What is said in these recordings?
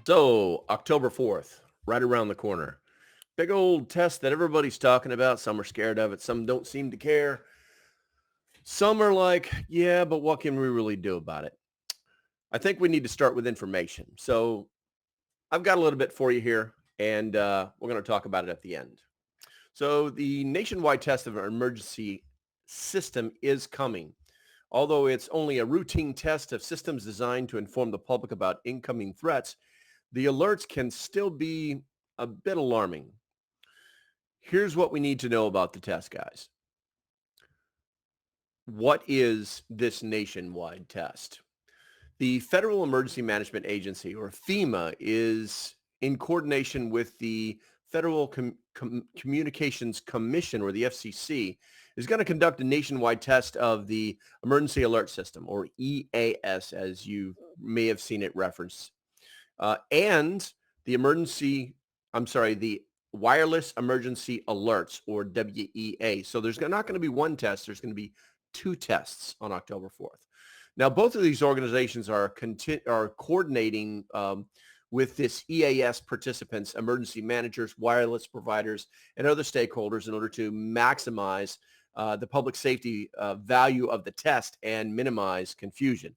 So, October 4th, right around the corner. Big old test that everybody's talking about. Some are scared of it. Some don't seem to care. Some are like, yeah, but what can we really do about it? I think we need to start with information. So, I've got a little bit for you here, and we're going to talk about it at the end. So, the nationwide test of an emergency system is coming. Although it's only a routine test of systems designed to inform the public about incoming threats, the alerts can still be a bit alarming. Here's what we need to know about the test, guys. What is this nationwide test? The Federal Emergency Management Agency, or FEMA, is in coordination with the Federal Communications Commission, or the FCC, is going to conduct a nationwide test of the Emergency Alert System, or EAS, as you may have seen it referenced, and the wireless emergency alerts, or WEA. So there's not going to be one test. There's going to be two tests on October 4th. Now, both of these organizations are coordinating with this EAS participants, emergency managers, wireless providers, and other stakeholders in order to maximize the public safety value of the test and minimize confusion.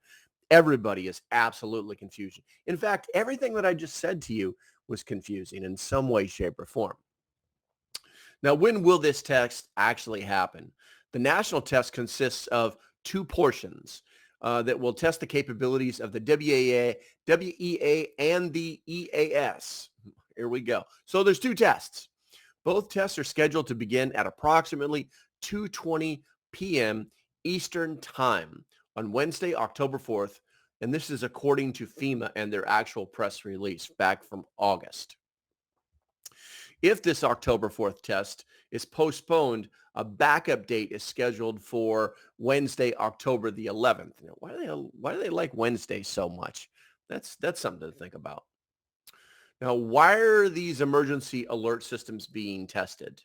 Everybody is absolutely confused. In fact, everything that I just said to you was confusing in some way, shape, or form. Now, when will this test actually happen? The national test consists of two portions that will test the capabilities of the WEA, and the EAS. Here we go. So there's two tests. Both tests are scheduled to begin at approximately 2:20 p.m. Eastern Time on Wednesday, October 4th, and this is according to FEMA and their actual press release back from August. If this October 4th test is postponed, a backup date is scheduled for Wednesday, October the 11th. You know, why do they like Wednesday so much? That's something to think about. Now, why are these emergency alert systems being tested?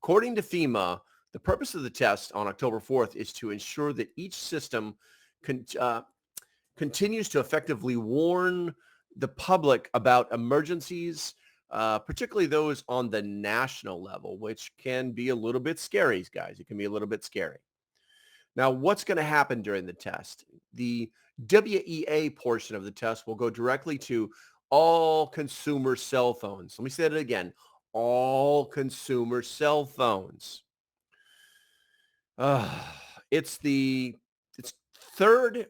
According to FEMA, the purpose of the test on October 4th is to ensure that each system continues to effectively warn the public about emergencies, particularly those on the national level, which can be a little bit scary, guys. It can be a little bit scary. Now, what's going to happen during the test? The WEA portion of the test will go directly to all consumer cell phones. Let me say it again. All consumer cell phones. It's the third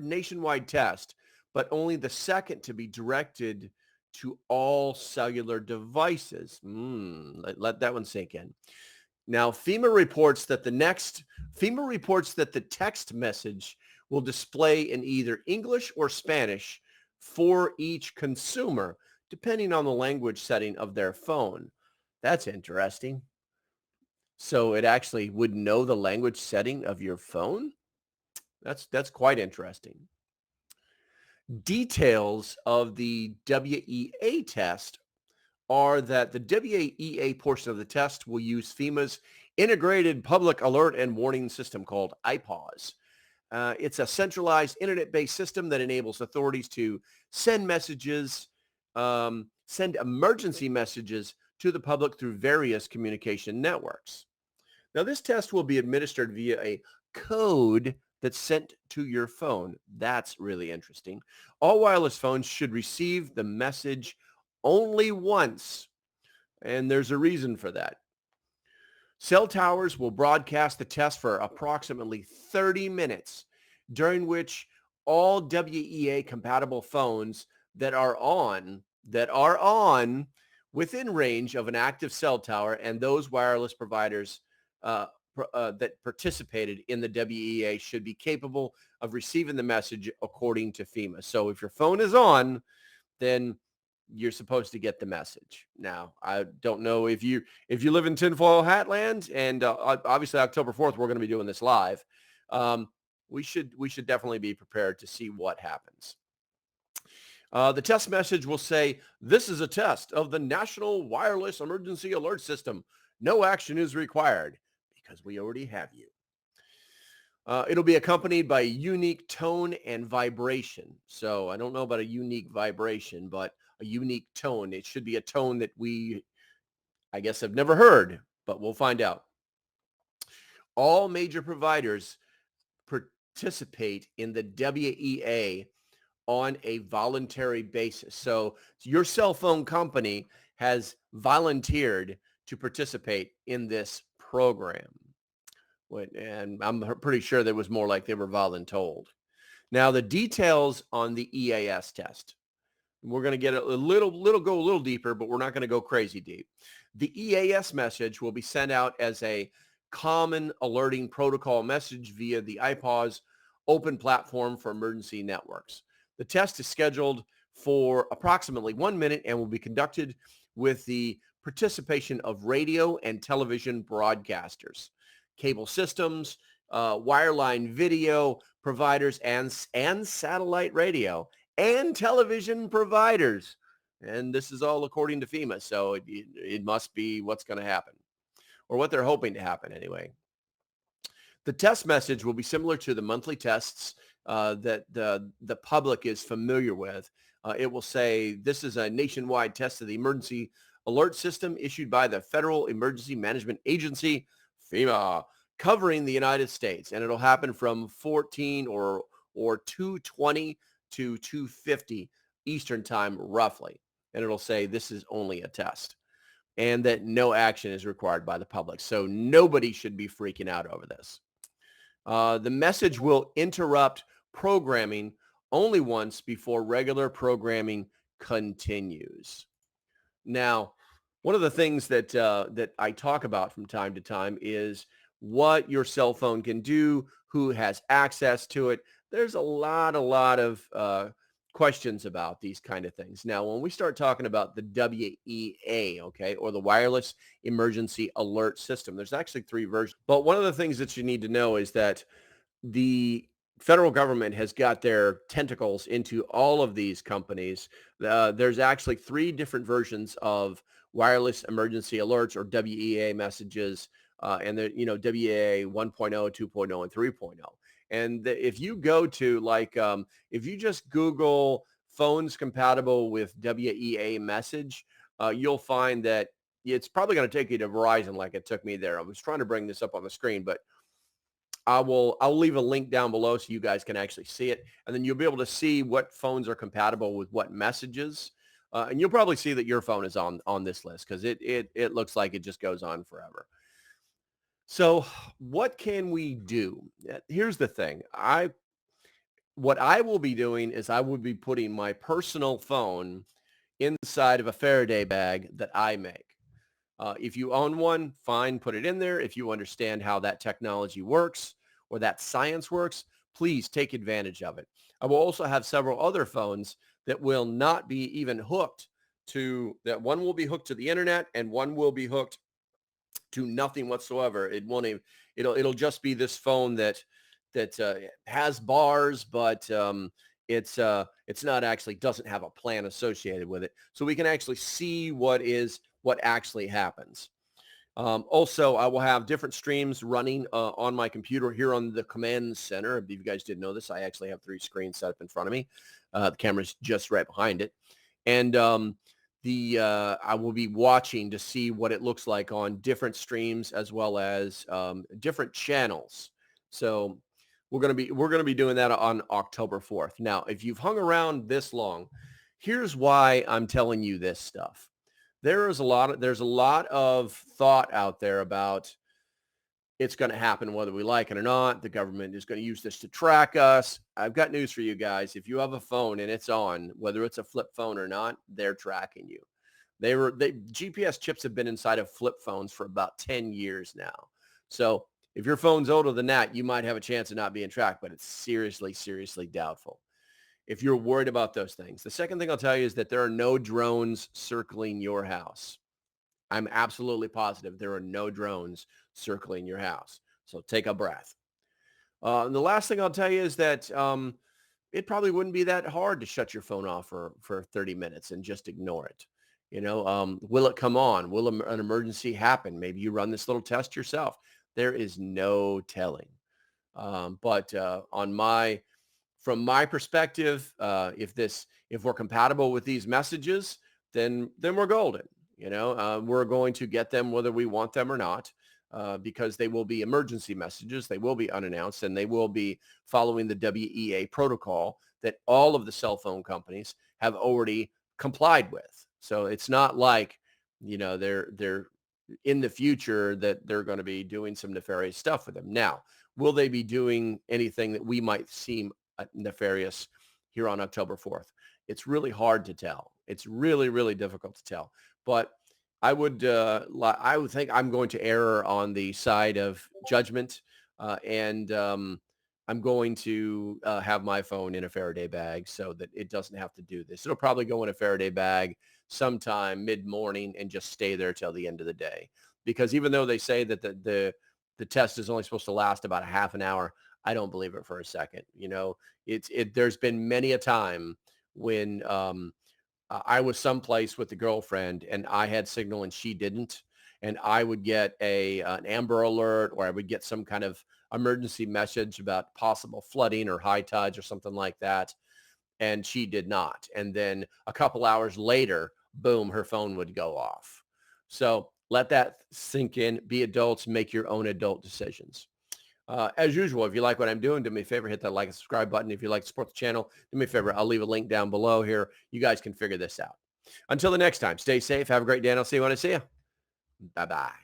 nationwide test, but only the second to be directed to all cellular devices. Let that one sink in. Now, FEMA reports that the text message will display in either English or Spanish for each consumer, depending on the language setting of their phone. That's interesting. So it actually would know the language setting of your phone? That's quite interesting. Details of the WEA test are that the WEA portion of the test will use FEMA's Integrated Public Alert and Warning System, called IPAWS. It's a centralized internet-based system that enables authorities to send emergency messages to the public through various communication networks. Now, this test will be administered via a code that's sent to your phone. That's really interesting. All wireless phones should receive the message only once, and there's a reason for that. Cell towers will broadcast the test for approximately 30 minutes, during which all WEA-compatible phones that are on within range of an active cell tower and those wireless providers that participated in the WEA should be capable of receiving the message, according to FEMA. So if your phone is on, then you're supposed to get the message. Now, I don't know if you live in tinfoil hat land, and obviously October 4th, we're going to be doing this live. We should definitely be prepared to see what happens. The test message will say, "This is a test of the National Wireless Emergency Alert System. No action is required," because we already have you. It'll be accompanied by a unique tone and vibration. So I don't know about a unique vibration, but a unique tone. It should be a tone that we, I guess, have never heard, but we'll find out. All major providers participate in the WEA on a voluntary basis. So your cell phone company has volunteered to participate in this program. And I'm pretty sure that was more like they were voluntold. Now, the details on the EAS test. We're going to get go a little deeper, but we're not going to go crazy deep. The EAS message will be sent out as a common alerting protocol message via the IPAWS open platform for emergency networks. The test is scheduled for approximately 1 minute and will be conducted with the participation of radio and television broadcasters, cable systems, wireline video providers, and satellite radio and television providers. And this is all according to FEMA. So it must be what's going to happen, or what they're hoping to happen anyway. The test message will be similar to the monthly tests that the public is familiar with. It will say, this is a nationwide test of the emergency alert system issued by the Federal Emergency Management Agency, FEMA, covering the United States. And it'll happen from 14 or 2:20 to 2:50 Eastern time, roughly. And it'll say this is only a test and that no action is required by the public. So nobody should be freaking out over this. The message will interrupt programming only once before regular programming continues. Now, one of the things that that I talk about from time to time is what your cell phone can do, who has access to it. There's a lot of questions about these kind of things. Now, when we start talking about the WEA, okay, or the Wireless Emergency Alert System, there's actually 3 versions. But one of the things that you need to know is that the federal government has got their tentacles into all of these companies. There's actually 3 different versions of wireless emergency alerts, or WEA messages, and the WEA 1.0, 2.0, and 3.0. And if you go to if you just Google phones compatible with WEA message, you'll find that it's probably going to take you to Verizon like it took me there. I was trying to bring this up on the screen, but I'll leave a link down below so you guys can actually see it. And then you'll be able to see what phones are compatible with what messages. And you'll probably see that your phone is on this list because it looks like it just goes on forever. So what can we do? Here's the thing. What I will be doing is I will be putting my personal phone inside of a Faraday bag that I make. If you own one, fine, put it in there. If you understand how that technology works or that science works, please take advantage of it. I will also have several other phones that will not be even hooked to that. One will be hooked to the internet and one will be hooked to nothing whatsoever. It won't even, it'll just be this phone that has bars, but it's not actually, doesn't have a plan associated with it. So we can actually see what actually happens. Also, I will have different streams running on my computer here on the command center. If you guys didn't know this, I actually have 3 screens set up in front of me. The camera's just right behind it. And I will be watching to see what it looks like on different streams as well as different channels. So we're going to be doing that on October 4th. Now, if you've hung around this long, here's why I'm telling you this stuff. There's a lot of thought out there about it's going to happen whether we like it or not. The government is going to use this to track us. I've got news for you guys. If you have a phone and it's on, whether it's a flip phone or not, they're tracking you. GPS chips have been inside of flip phones for about 10 years now. So if your phone's older than that, you might have a chance of not being tracked, but it's seriously, seriously doubtful if you're worried about those things. The second thing I'll tell you is that there are no drones circling your house. I'm absolutely positive there are no drones circling your house. So take a breath. And the last thing I'll tell you is that it probably wouldn't be that hard to shut your phone off for 30 minutes and just ignore it. Will it come on? Will an emergency happen? Maybe you run this little test yourself. There is no telling. But from my perspective, if we're compatible with these messages, then we're golden. We're going to get them whether we want them or not, because they will be emergency messages, they will be unannounced, and they will be following the WEA protocol that all of the cell phone companies have already complied with. So it's not like, they're in the future that they're going to be doing some nefarious stuff with them. Now, will they be doing anything that we might seem nefarious here on October 4th? It's really hard to tell. It's really, really difficult to tell. But I would think I'm going to err on the side of judgment, and I'm going to have my phone in a Faraday bag so that it doesn't have to do this. It'll probably go in a Faraday bag sometime mid-morning and just stay there till the end of the day. Because even though they say that the test is only supposed to last about a half an hour, I don't believe it for a second. There's been many a time when I was someplace with the girlfriend and I had signal and she didn't. And I would get an Amber Alert, or I would get some kind of emergency message about possible flooding or high tides or something like that. And she did not. And then a couple hours later, boom, her phone would go off. So let that sink in. Be adults, make your own adult decisions. As usual, if you like what I'm doing, do me a favor, hit that like and subscribe button. If you like to support the channel, do me a favor. I'll leave a link down below here. You guys can figure this out. Until the next time, stay safe. Have a great day, and I'll see you when I see you. Bye-bye.